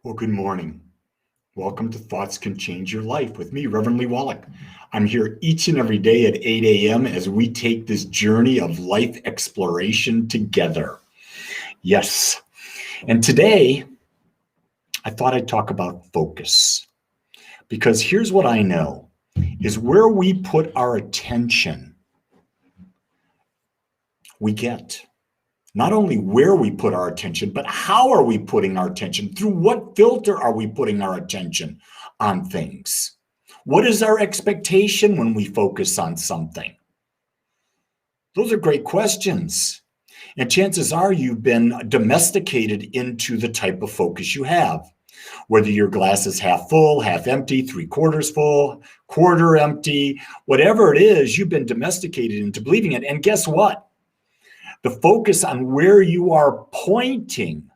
Well, good morning. Welcome to Thoughts Can Change Your Life with me, Reverend Wolak. I'm here each and every day at 8 a.m. as we take this journey of life exploration together. Yes. And today, I thought I'd talk about focus. Because here's what I know, is where we put our attention, we get. Not only where we put our attention, but how are we putting our attention? Through what filter are we putting our attention on things? What is our expectation when we focus on something? Those are great questions. And chances are you've been domesticated into the type of focus you have. Whether your glass is half full, half empty, 3/4 full, quarter empty, whatever it is, you've been domesticated into believing it. And guess what? The focus on where you are pointing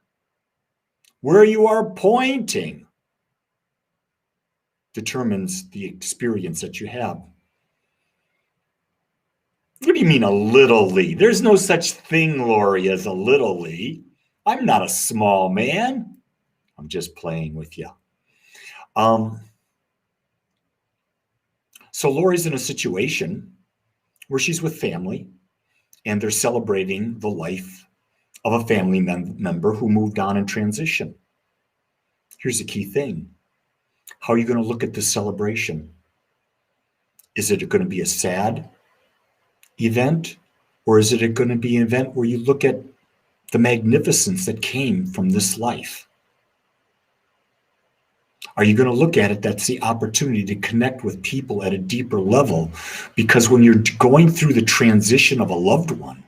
determines the experience that you have. What do you mean a little Lee? There's no such thing, Lori, as a little Lee. I'm not a small man. I'm just playing with you. So Lori's in a situation where she's with family, and they're celebrating the life of a family member who moved on in transition. Here's the key thing. How are you going to look at this celebration? Is it going to be a sad event, or is it going to be an event where you look at the magnificence that came from this life? Are you going to look at it? That's the opportunity to connect with people at a deeper level, because when you're going through the transition of a loved one,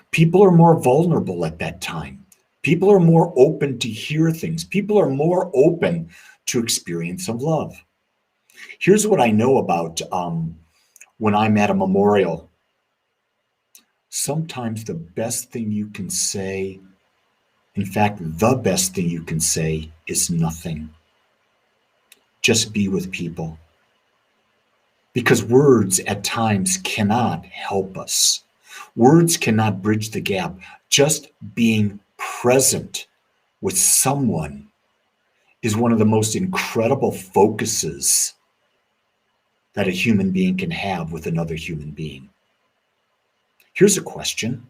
people are more vulnerable at that time. People are more open to hear things. People are more open to experience of love. Here's what I know about when I'm at a memorial. Sometimes the best thing you can say, in fact, the best thing you can say is nothing. Just be with people. Because words at times cannot help us. Words cannot bridge the gap. Just being present with someone is one of the most incredible focuses that a human being can have with another human being. Here's a question.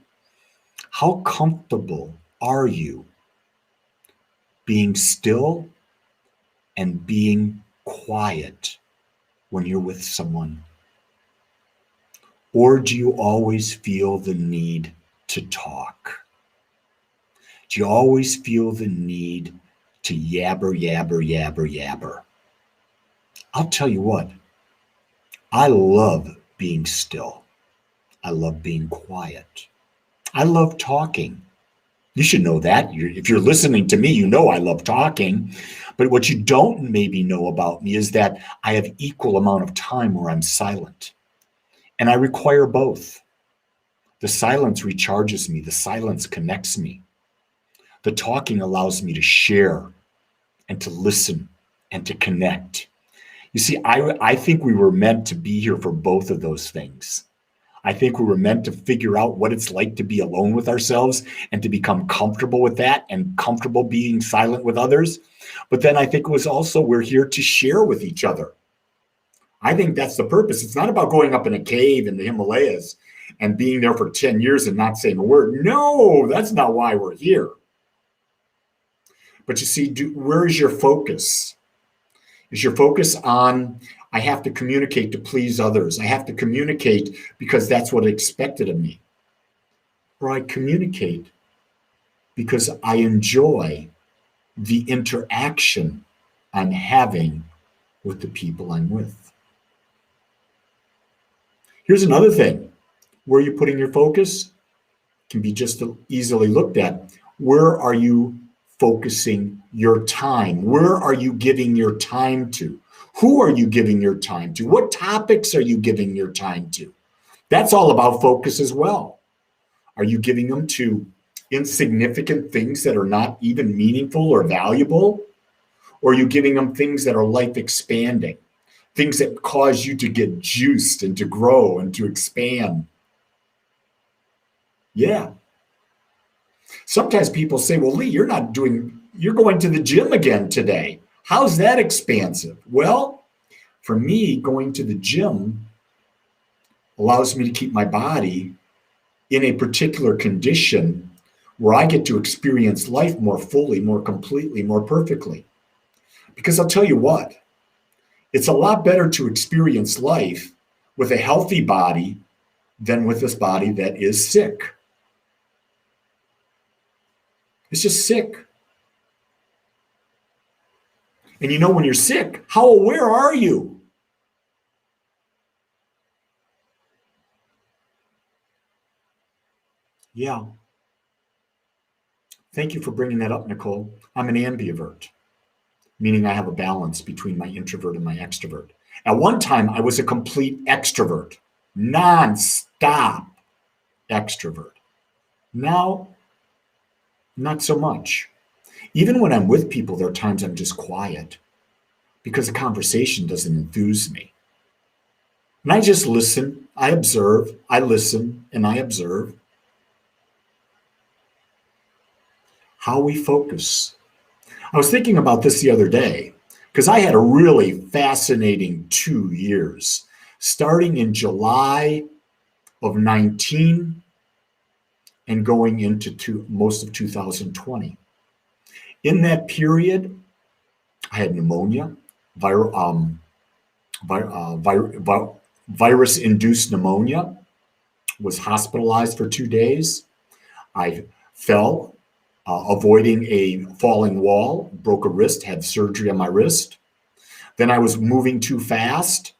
How comfortable are you being still and being quiet when you're with someone? Or do you always feel the need to talk? Do you always feel the need to yabber? I'll tell you what, I love being still. I love being quiet. I love talking. You should know that. If you're listening to me, you know I love talking. But what you don't maybe know about me is that I have equal amount of time where I'm silent. And I require both. The silence recharges me. The silence connects me. The talking allows me to share and to listen and to connect. You see, I think we were meant to be here for both of those things. I think we were meant to figure out what it's like to be alone with ourselves and to become comfortable with that and comfortable being silent with others. But then I think it was also we're here to share with each other. I think that's the purpose. It's not about going up in a cave in the Himalayas and being there for 10 years and not saying a word. No, that's not why we're here. But you see, where is your focus? Is your focus on, I have to communicate to please others. I have to communicate because that's what expected of me. Or I communicate because I enjoy the interaction I'm having with the people I'm with. Here's another thing. Where are you putting your focus? Can be just easily looked at. Where are you focusing your time? Where are you giving your time to? Who are you giving your time to? What topics are you giving your time to? That's all about focus as well. Are you giving them to insignificant things that are not even meaningful or valuable? Or are you giving them things that are life expanding? Things that cause you to get juiced and to grow and to expand? Yeah. Sometimes people say, well, Lee, you're going to the gym again today. How's that expansive? Well, for me, going to the gym allows me to keep my body in a particular condition where I get to experience life more fully, more completely, more perfectly. Because I'll tell you what, it's a lot better to experience life with a healthy body than with this body that is sick. It's just sick. And you know, when you're sick, how aware are you? Yeah. Thank you for bringing that up, Nicole. I'm an ambivert, meaning I have a balance between my introvert and my extrovert. At one time, I was a complete extrovert, non-stop extrovert. Now, not so much. Even when I'm with people, there are times I'm just quiet because the conversation doesn't enthuse me. And I just listen, I observe, I listen, and I observe. How we focus. I was thinking about this the other day because I had a really fascinating 2 years, starting in July of 19 and going into most of 2020. In that period, I had pneumonia, virus-induced pneumonia, was hospitalized for 2 days. I fell, avoiding a falling wall, broke a wrist, had surgery on my wrist. Then I was moving too fast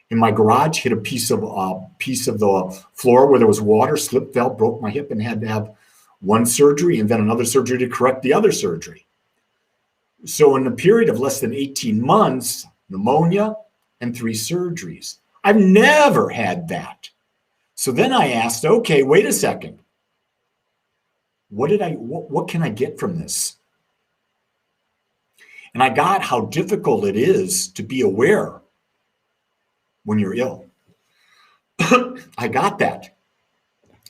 in my garage, hit a piece of the floor where there was water, slipped, fell, broke my hip, and had to have one surgery and then another surgery to correct the other surgery. So in a period of less than 18 months, pneumonia and 3 surgeries. I've never had that. So then I asked, okay, wait a second. What can I get from this? And I got how difficult it is to be aware when you're ill. I got that.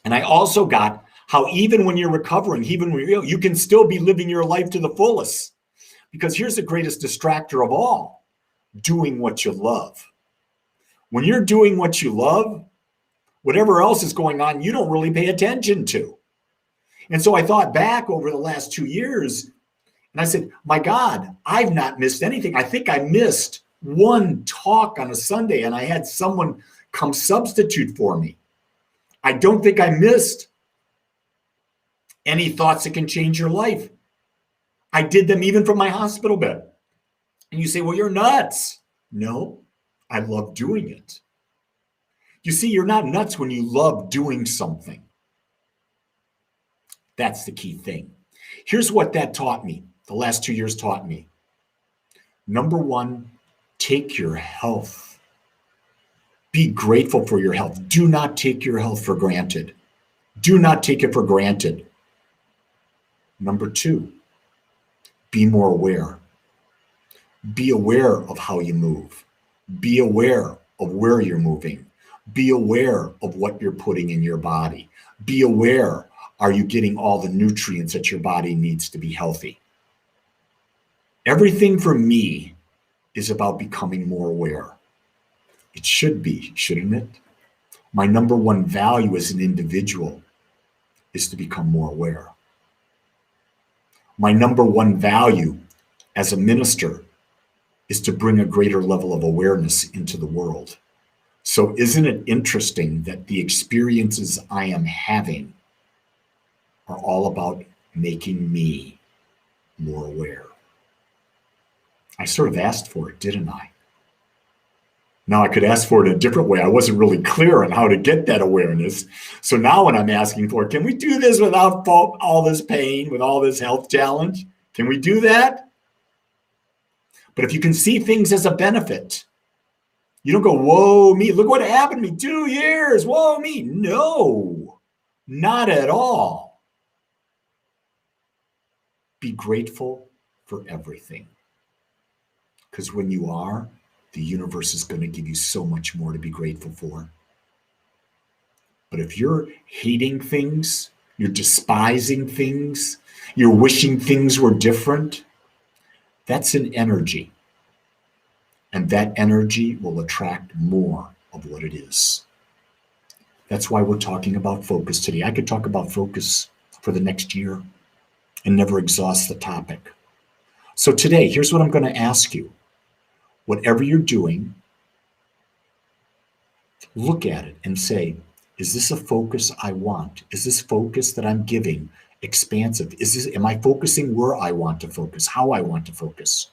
And I also got how even when you're recovering, even when you're ill, you can still be living your life to the fullest. Because here's the greatest distractor of all, doing what you love. When you're doing what you love, whatever else is going on, you don't really pay attention to. And so I thought back over the last 2 years, and I said, my God, I've not missed anything. I think I missed one talk on a Sunday, and I had someone come substitute for me. I don't think I missed any thoughts that can change your life. I did them even from my hospital bed. And you say, well, you're nuts. No, I love doing it. You see, you're not nuts when you love doing something. That's the key thing. Here's what that taught me. The last 2 years taught me. Number one, take your health. Be grateful for your health. Do not take your health for granted. Do not take it for granted. Number two, be more aware. Be aware of how you move. Be aware of where you're moving. Be aware of what you're putting in your body. Be aware, are you getting all the nutrients that your body needs to be healthy? Everything for me is about becoming more aware. It should be, shouldn't it? My number one value as an individual is to become more aware. My number one value as a minister is to bring a greater level of awareness into the world. So isn't it interesting that the experiences I am having are all about making me more aware? I sort of asked for it, didn't I? Now I could ask for it a different way. I wasn't really clear on how to get that awareness. So now when I'm asking for it, can we do this without all this pain, with all this health challenge? Can we do that? But if you can see things as a benefit, you don't go, whoa, me, look what happened to me, 2 years, whoa, me. No, not at all. Be grateful for everything. Because when you are, the universe is going to give you so much more to be grateful for. But if you're hating things, you're despising things, you're wishing things were different, that's an energy. And that energy will attract more of what it is. That's why we're talking about focus today. I could talk about focus for the next year and never exhaust the topic. So today, here's what I'm going to ask you. Whatever you're doing, look at it and say, is this a focus I want? Is this focus that I'm giving expansive? Am I focusing where I want to focus, how I want to focus?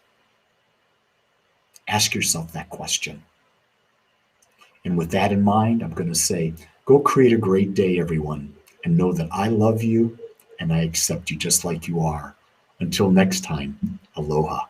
Ask yourself that question. And with that in mind, I'm going to say, go create a great day, everyone, and know that I love you and I accept you just like you are. Until next time, aloha.